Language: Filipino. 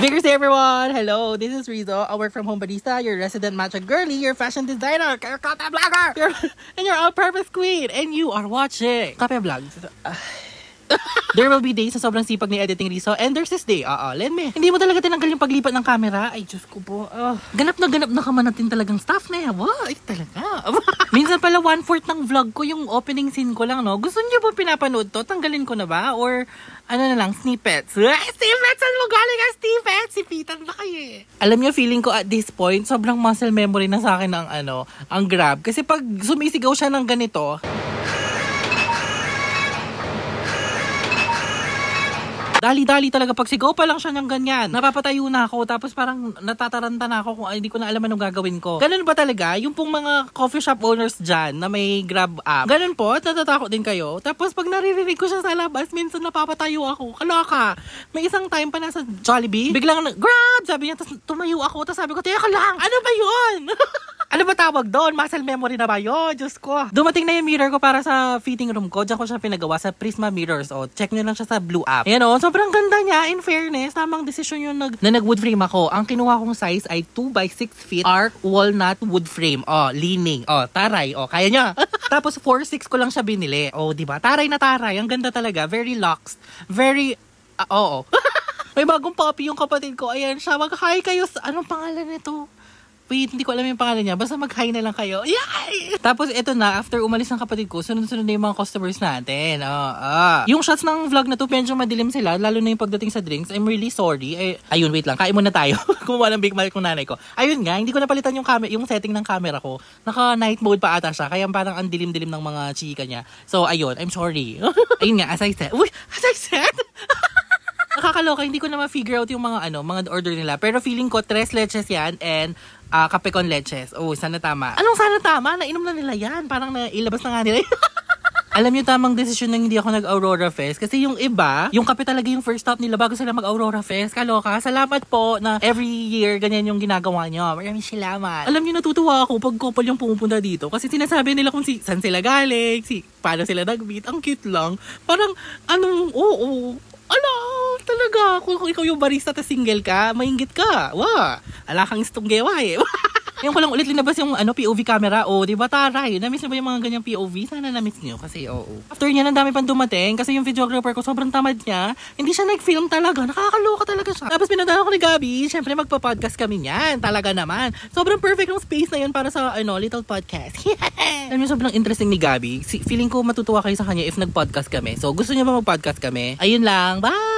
Vigors everyone! Hello, this is Rizzo, a work from home barista, your resident matcha girly, your fashion designer, your Kape vlogger, and your all-purpose queen, and you are watching Kape Vlogs. There will be days sa sobrang sipag ni editing Rizzo, and there's this day, Lenme, hindi mo talaga tinanggal yung paglipat ng camera. Ay, Diyos ko po. Ganap na kaman natin talagang staff na yan. Wow, ay talaga. Minsan pala 1/4 ng vlog ko, yung opening scene ko lang, no? Gusto niyo ba pinapanood to? Tanggalin ko na ba? Or ano na lang, snippets? Snippets! Saan mo galing ang snippets? Sipitan na kayo eh. Alam niyo, feeling ko at this point, sobrang muscle memory na sa akin ang Grab. Kasi pag sumisigaw siya ng ganito, dali-dali talaga, pag sigaw pa lang siya ng ganyan, napapatayo na ako, tapos parang natataranta na ako kung hindi ko na alam anong gagawin ko. Ganun ba talaga? Yung pong mga coffee shop owners dyan na may Grab app, ganun po, natatakot din kayo. Tapos pag naririnig ko siya sa labas, minsan napapatayo ako. Kaloka. May isang time pa nasa Jollibee, biglang Grab! Sabi niya, tapos tumayo ako, tapos sabi ko, teka lang, ano ba yun? Ano ba tawag doon? Muscle memory na ba yun? Diyos ko. Dumating na yung mirror ko para sa fitting room ko. Diyan ko siya pinagawa sa Prisma Mirrors. Check nyo lang siya sa Blue app. Ayan sobrang ganda niya. In fairness, tamang desisyon yun na nag-wood frame ako. Ang kinuha kong size ay 2x6 feet arc walnut wood frame. Leaning. Taray. Kaya niya. Tapos 4.6 ko lang siya binili. Diba? Taray na taray. Ang ganda talaga. Very luxe. Very, May bagong puppy yung kapatid ko. Ayan siya. Mag-hi kayo sa, anong pangalan nito? Wait, hindi ko alam yung pangalan niya. Basta mag-hi na lang kayo. Yay! Tapos ito na, after umalis ng kapatid ko, sunod-sunod na yung mga customers natin. Yung shots ng vlog na to, medyo madilim sila, lalo na yung pagdating sa drinks. I'm really sorry. Ayun, wait lang. Kain muna tayo. Kumuha ng Big Mac ng nanay ko. Ayun nga, hindi ko napalitan yung setting ng camera ko. Naka-night mode pa ata siya. Kaya parang ang dilim-dilim ng mga chika niya. So, ayun. I'm sorry. Ayun nga, as I said. Nakakaloka, hindi ko na ma-figure out yung mga order nila. Pero feeling ko, 3 leches yan and kape con leches. Sana tama. Anong sana tama? Nainom na nila yan. Parang nailabas na nga nila. Alam niyo, tamang desisyon na hindi ako nag-Aurora Fest. Kasi yung iba, yung kape talaga yung first stop nila bago sila mag-Aurora Fest. Kaloka, salamat po na every year ganyan yung ginagawa nyo. Maraming salamat. Alam niyo, natutuwa ako pag couple yung pumupunta dito. Kasi sinasabi nila kung saan sila galing, paano sila nag-meet. Ang cute lang. Parang, talaga, kung ikaw yung barista ta single ka, mainggit ka. Ala kang istunggewa eh. Yung ko lang ulit linabas yung POV camera. Diba taray? Na-miss nyo ba yung mga ganyang POV? Sana na-miss nyo kasi After niya, ang dami pang dumating kasi yung videographer ko sobrang tamad niya. Hindi siya nag-film talaga. Nakakaloka talaga siya. Tapos pinuntahan ko ni Gabi. Siyempre magpa-podcast kami niyan. Talaga naman. Sobrang perfect yung space na yun para sa little podcast. Alam niyo, sobrang interesting ni Gabi. Feeling ko matutuwa kayo sa kanya if nag-podcast kami. So gusto niyo ba mag-podcast kami? Ayun lang. Bye!